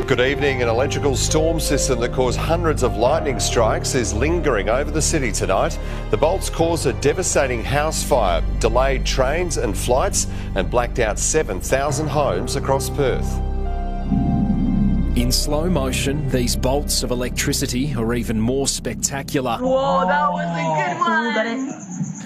Good evening. An electrical storm system that caused hundreds of lightning strikes is lingering over the city tonight. The bolts caused a devastating house fire, delayed trains and flights, and blacked out 7,000 homes across Perth. In slow motion, these bolts of electricity are even more spectacular. Whoa, that was a good one!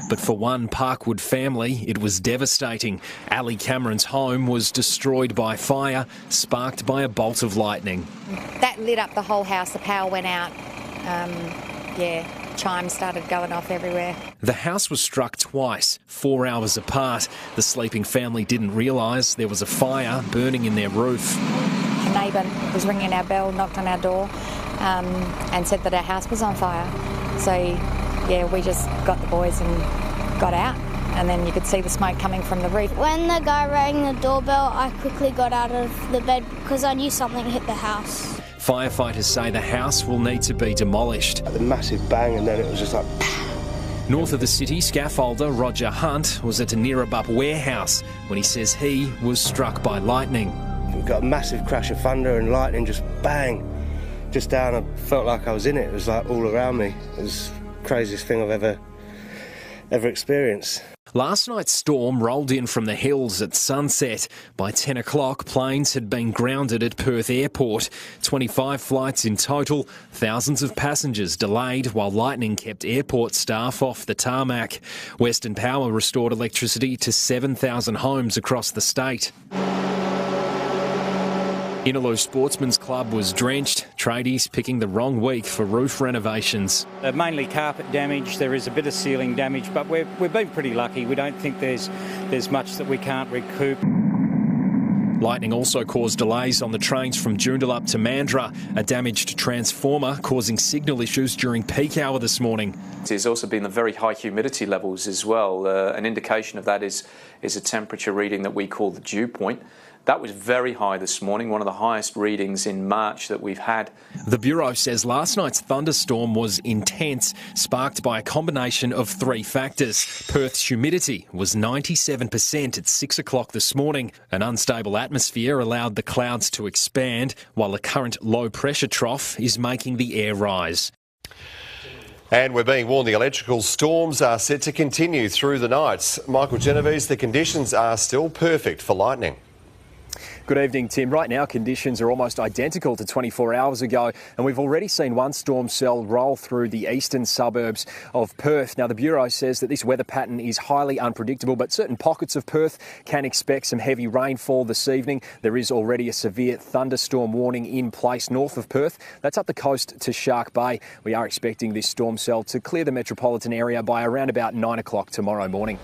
But for one Parkwood family, it was devastating. Ali Cameron's home was destroyed by fire, sparked by a bolt of lightning. That lit up the whole house. The power went out. Chimes started going off everywhere. The house was struck twice, 4 hours apart. The sleeping family didn't realise there was a fire burning in their roof. A neighbour was ringing our bell, knocked on our door, and said that our house was on fire. So, we just got the boys and got out, and then you could see the smoke coming from the roof. When the guy rang the doorbell, I quickly got out of the bed because I knew something hit the house. Firefighters say the house will need to be demolished. The massive bang, and then it was just like... North of the city, scaffolder Roger Hunt was at a Neerabup warehouse when he says he was struck by lightning. We got a massive crash of thunder and lightning, just bang, just down. I felt like I was in it. It was like all around me. It was the craziest thing I've ever experienced. Last night's storm rolled in from the hills at sunset. By 10 o'clock, planes had been grounded at Perth Airport. 25 flights in total, thousands of passengers delayed while lightning kept airport staff off the tarmac. Western Power restored electricity to 7,000 homes across the state. Innaloo Sportsman's Club was drenched, tradies picking the wrong week for roof renovations. Mainly carpet damage, there is a bit of ceiling damage, but we've been pretty lucky. We don't think there's much that we can't recoup. Lightning also caused delays on the trains from Joondalup to Mandurah, a damaged transformer causing signal issues during peak hour this morning. There's also been the very high humidity levels as well. An indication of that is a temperature reading that we call the dew point. That was very high this morning, one of the highest readings in March that we've had. The Bureau says last night's thunderstorm was intense, sparked by a combination of three factors. Perth's humidity was 97% at 6 o'clock this morning. An unstable atmosphere allowed the clouds to expand, while a current low-pressure trough is making the air rise. And we're being warned the electrical storms are set to continue through the night. Michael Genovese, the conditions are still perfect for lightning. Good evening, Tim. Right now, conditions are almost identical to 24 hours ago, and we've already seen one storm cell roll through the eastern suburbs of Perth. Now, the Bureau says that this weather pattern is highly unpredictable, but certain pockets of Perth can expect some heavy rainfall this evening. There is already a severe thunderstorm warning in place north of Perth. That's up the coast to Shark Bay. We are expecting this storm cell to clear the metropolitan area by around about 9 o'clock tomorrow morning.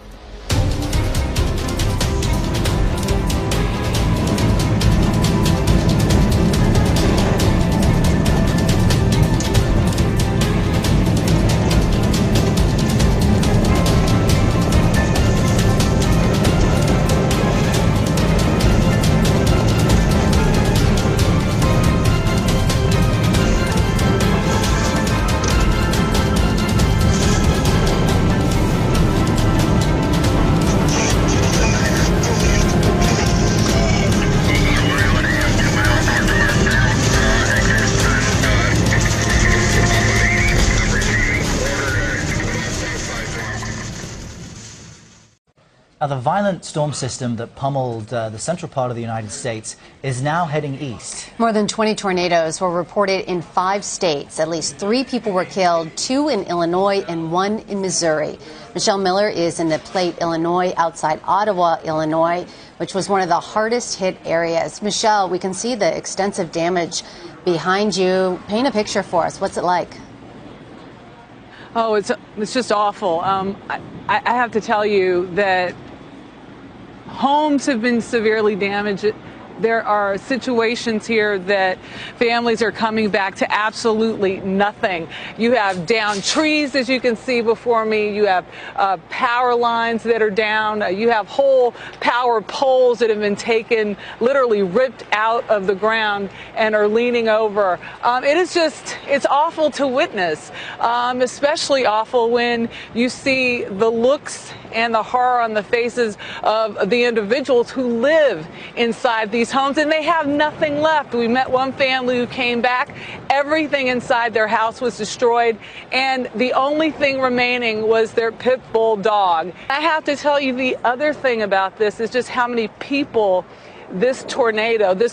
Now, the violent storm system that pummeled the central part of the United States is now heading east. More than 20 tornadoes were reported in 5 states. At least 3 people were killed, 2 in Illinois and 1 in Missouri. Michelle Miller is in the Plate, Illinois, outside Ottawa, Illinois, which was one of the hardest hit areas. Michelle, we can see the extensive damage behind you. Paint a picture for us. What's it like? Oh, it's just awful. I have to tell you that homes have been severely damaged. There are situations here that families are coming back to absolutely nothing. You have downed trees, as you can see before me. You have power lines that are down. You have whole power poles that have been taken, literally ripped out of the ground and are leaning over. It's awful to witness, especially awful when you see the looks and the horror on the faces of the individuals who live inside these homes, and they have nothing left. We met one family who came back. Everything inside their house was destroyed, and the only thing remaining was their pit bull dog. I have to tell you, the other thing about this is just how many people this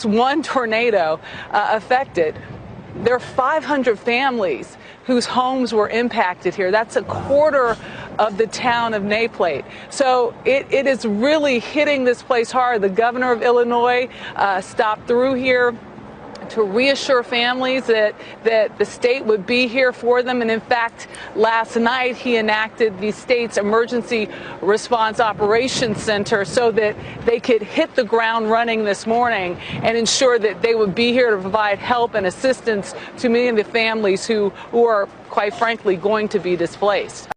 one tornado affected. There are 500 families whose homes were impacted here. That's a quarter of the town of Naplate. So it is really hitting this place hard. The governor of Illinois stopped through here to reassure families that the state would be here for them. And in fact, last night he enacted the state's Emergency Response Operations Center so that they could hit the ground running this morning and ensure that they would be here to provide help and assistance to many of the families who are, quite frankly, going to be displaced.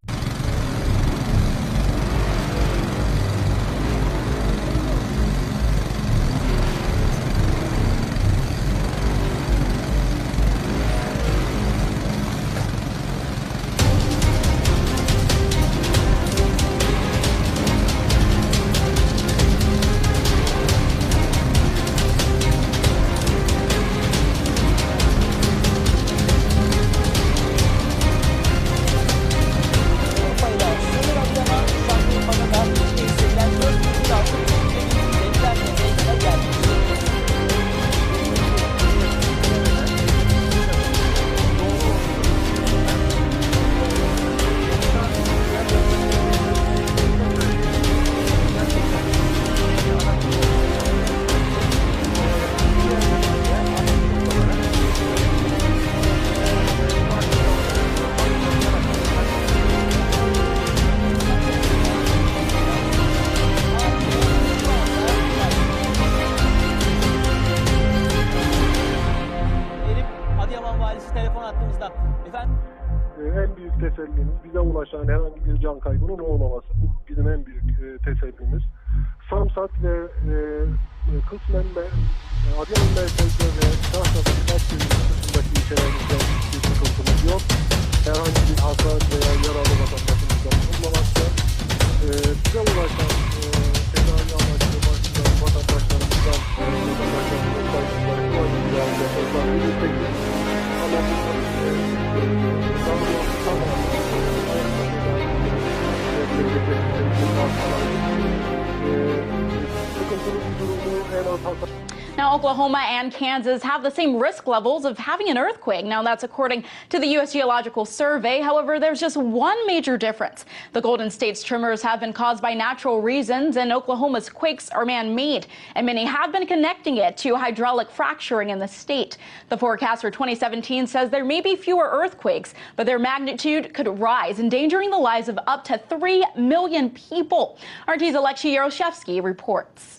En büyük tesellimiz bize ulaşan herhangi bir can kaybının olmaması. Bu bizim en büyük tesellimiz. Samsak ve kısmen Adıyaman merkezde ve Şahsa'da birkaç dışındaki ilçelerimizde bir sıkıntımız yok. Herhangi bir hasar veya yaralı vatandaşımızdan bulunmamakta. Bize ulaşan tedavi amaçlı başka vatandaşlarımızdan ama Now, Oklahoma and Kansas have the same risk levels of having an earthquake. Now, that's according to the U.S. Geological Survey. However, there's just one major difference. The Golden State's tremors have been caused by natural reasons, and Oklahoma's quakes are man-made, and many have been connecting it to hydraulic fracturing in the state. The forecast for 2017 says there may be fewer earthquakes, but their magnitude could rise, endangering the lives of up to 3 million people. RT's Alexei Yaroshevsky reports.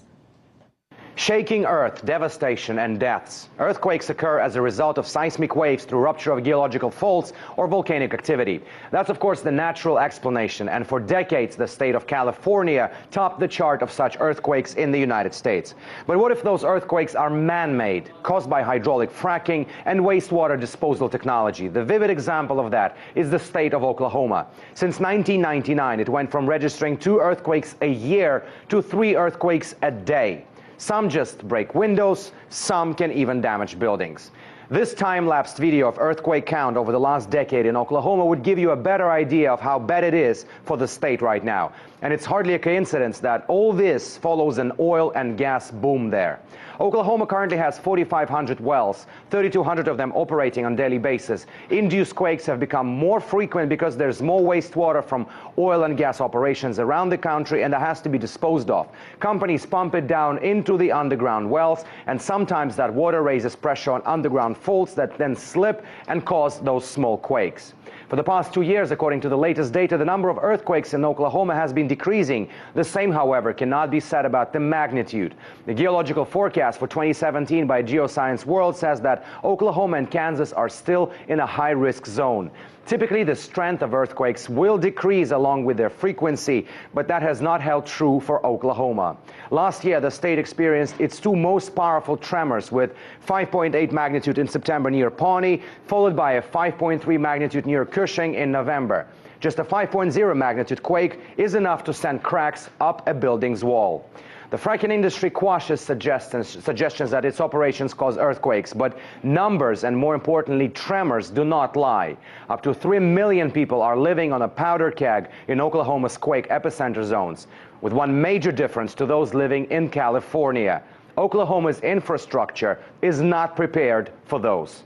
Shaking earth, devastation and deaths. Earthquakes occur as a result of seismic waves through rupture of geological faults or volcanic activity. That's of course the natural explanation, and for decades the state of California topped the chart of such earthquakes in the United States. But what if those earthquakes are man-made, caused by hydraulic fracking and wastewater disposal technology? The vivid example of that is the state of Oklahoma. Since 1999, it went from registering 2 earthquakes a year to 3 earthquakes a day. Some just break windows, some can even damage buildings. This time-lapsed video of earthquake count over the last decade in Oklahoma would give you a better idea of how bad it is for the state right now. And it's hardly a coincidence that all this follows an oil and gas boom there. Oklahoma currently has 4,500 wells, 3,200 of them operating on a daily basis. Induced quakes have become more frequent because there's more wastewater from oil and gas operations around the country, and that has to be disposed of. Companies pump it down into the underground wells, and sometimes that water raises pressure on underground faults that then slip and cause those small quakes. For the past 2 years, according to the latest data, the number of earthquakes in Oklahoma has been decreasing. The same, however, cannot be said about the magnitude. The geological forecast for 2017 by Geoscience World says that Oklahoma and Kansas are still in a high-risk zone. Typically, the strength of earthquakes will decrease along with their frequency, but that has not held true for Oklahoma. Last year, the state experienced its 2 most powerful tremors with 5.8 magnitude in September near Pawnee, followed by a 5.3 magnitude near Cushing in November. Just a 5.0 magnitude quake is enough to send cracks up a building's wall. The fracking industry quashes suggestions that its operations cause earthquakes, but numbers and, more importantly, tremors do not lie. Up to 3 million people are living on a powder keg in Oklahoma's quake epicenter zones, with one major difference to those living in California. Oklahoma's infrastructure is not prepared for those.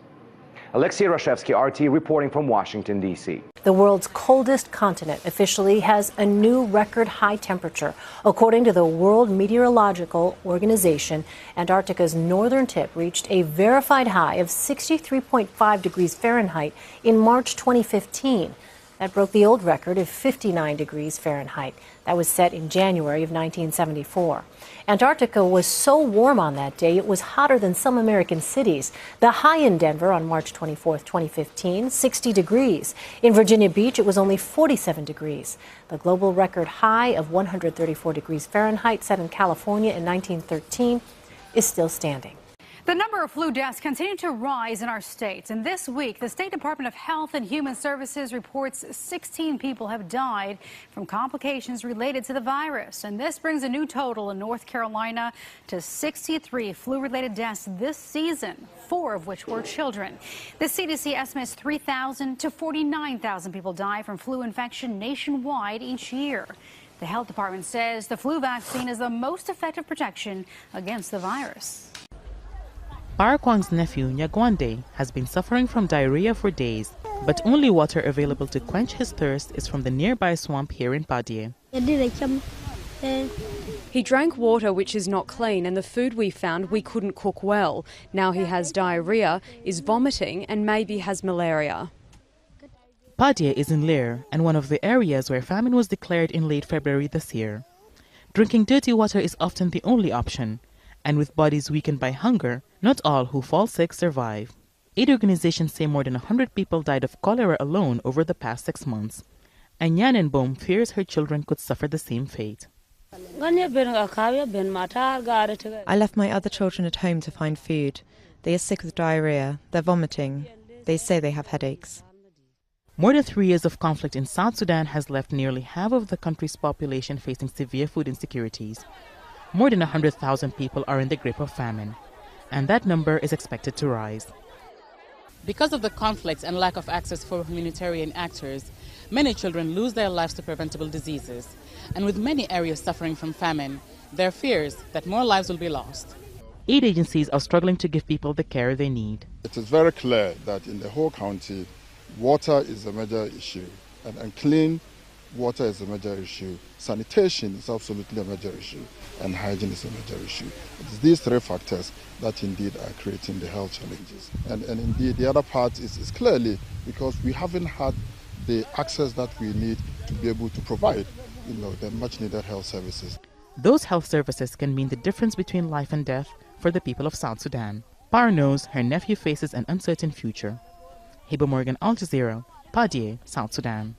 Alexei Rashevsky, RT, reporting from Washington, D.C. The world's coldest continent officially has a new record high temperature. According to the World Meteorological Organization, Antarctica's northern tip reached a verified high of 63.5 degrees Fahrenheit in March 2015. That broke the old record of 59 degrees Fahrenheit. That was set in January of 1974. Antarctica was so warm on that day, it was hotter than some American cities. The high in Denver on March 24, 2015, 60 degrees. In Virginia Beach, it was only 47 degrees. The global record high of 134 degrees Fahrenheit set in California in 1913 is still standing. The number of flu deaths continue to rise in our states. And this week, the State Department of Health and Human Services reports 16 people have died from complications related to the virus. And this brings a new total in North Carolina to 63 flu-related deaths this season, 4 of which were children. The CDC estimates 3,000 to 49,000 people die from flu infection nationwide each year. The health department says the flu vaccine is the most effective protection against the virus. Paraquang's nephew, Nyagwande, has been suffering from diarrhea for days, but only water available to quench his thirst is from the nearby swamp here in Padie. He drank water which is not clean, and the food we found we couldn't cook well. Now he has diarrhea, is vomiting, and maybe has malaria. Padie is in Lear and one of the areas where famine was declared in late February this year. Drinking dirty water is often the only option, and with bodies weakened by hunger, not all who fall sick survive. Aid organizations say more than 100 people died of cholera alone over the past 6 months. And Yanenboom fears her children could suffer the same fate. I left my other children at home to find food. They are sick with diarrhea. They're vomiting. They say they have headaches. More than 3 years of conflict in South Sudan has left nearly half of the country's population facing severe food insecurities. More than 100,000 people are in the grip of famine, and that number is expected to rise. Because of the conflicts and lack of access for humanitarian actors, many children lose their lives to preventable diseases. And with many areas suffering from famine, there are fears that more lives will be lost. Aid agencies are struggling to give people the care they need. It is very clear that in the whole county, water is a major issue, and clean water is a major issue. Sanitation is absolutely a major issue, and hygiene is a major issue. It's these 3 factors that indeed are creating the health challenges. And indeed the other part is clearly because we haven't had the access that we need to be able to provide, the much needed health services. Those health services can mean the difference between life and death for the people of South Sudan. Par knows her nephew faces an uncertain future. Heba Morgan, Al Jazeera, Padie, South Sudan.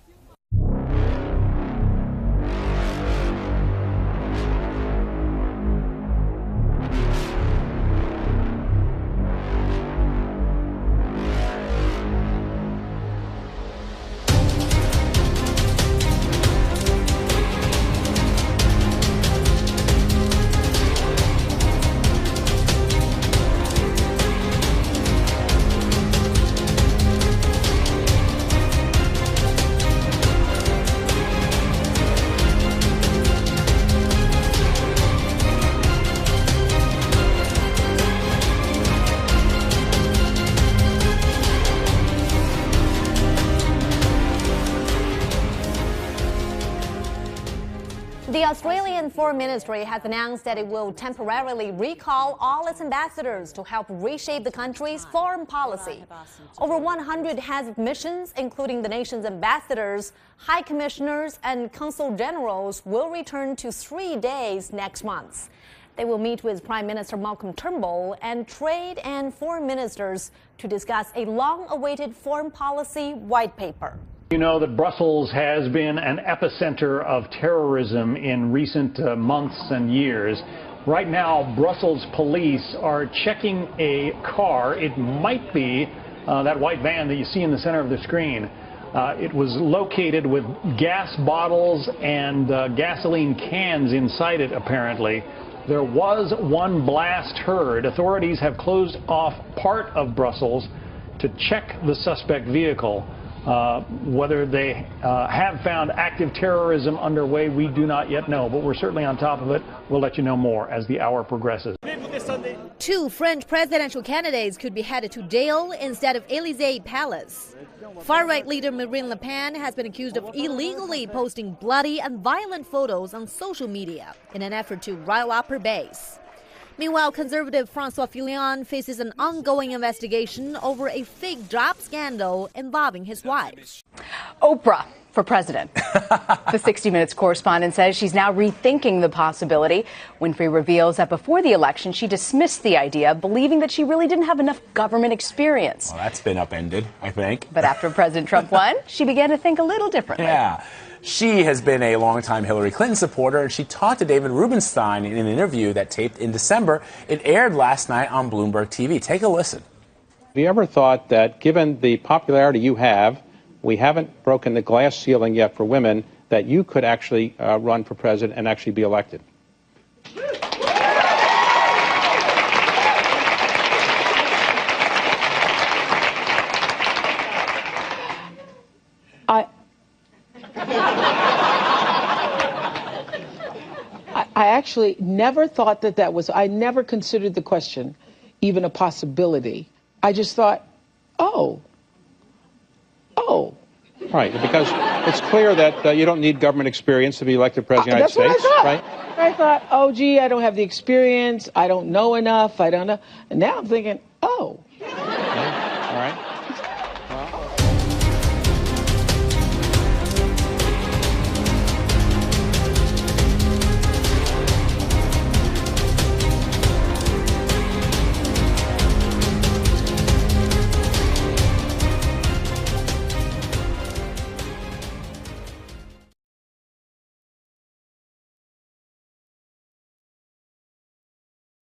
The Australian Foreign Ministry has announced that it will temporarily recall all its ambassadors to help reshape the country's foreign policy. Over 100 heads of missions, including the nation's ambassadors, high commissioners, and consul generals, will return to 3 days next month. They will meet with Prime Minister Malcolm Turnbull and trade and foreign ministers to discuss a long-awaited foreign policy white paper. You know that Brussels has been an epicenter of terrorism in recent months and years. Right now, Brussels police are checking a car. It might be that white van that you see in the center of the screen. It was located with gas bottles and gasoline cans inside it, apparently. There was one blast heard. Authorities have closed off part of Brussels to check the suspect vehicle. Whether they have found active terrorism underway, we do not yet know, but we're certainly on top of it. We'll let you know more as the hour progresses. 2 French presidential candidates could be headed to jail instead of Élysée Palace. Far-right leader Marine Le Pen has been accused of illegally posting bloody and violent photos on social media in an effort to rile up her base. Meanwhile, conservative François Fillon faces an ongoing investigation over a fake job scandal involving his wife. Oprah for president. The 60 Minutes correspondent says she's now rethinking the possibility. Winfrey reveals that before the election, she dismissed the idea, believing that she really didn't have enough government experience. Well, that's been upended, I think. But after President Trump won, she began to think a little differently. Yeah. She has been a longtime Hillary Clinton supporter, and she talked to David Rubenstein in an interview that taped in December. It aired last night on Bloomberg TV. Take a listen. Have you ever thought that given the popularity you have, we haven't broken the glass ceiling yet for women, that you could actually run for president and actually be elected? I actually never thought that was, I never considered the question even a possibility. I just thought, oh. Right, because it's clear that you don't need government experience to be elected president of the United States, right? I thought, oh, gee, I don't have the experience. I don't know enough. I don't know. And now I'm thinking, oh.